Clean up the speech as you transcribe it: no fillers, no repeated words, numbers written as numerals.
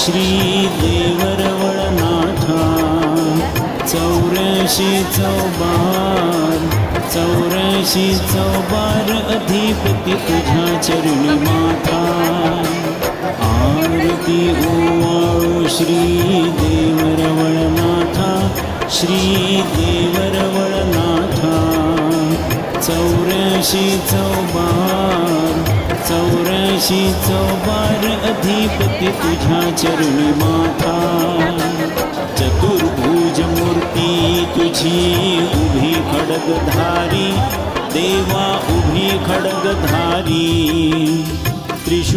श्री देवरवळनाथा 84 अधिपती तुझ्या चरणी माता आरती ओवाळू श्री देवरवळनाथा श्री देवरवळनाथा 84 अधिपती तुझ्या चरणी माता चतुर्भुज मूर्ती तुझी उभी खड्गधारी देवा उभी खड्गधारी त्रिशूळ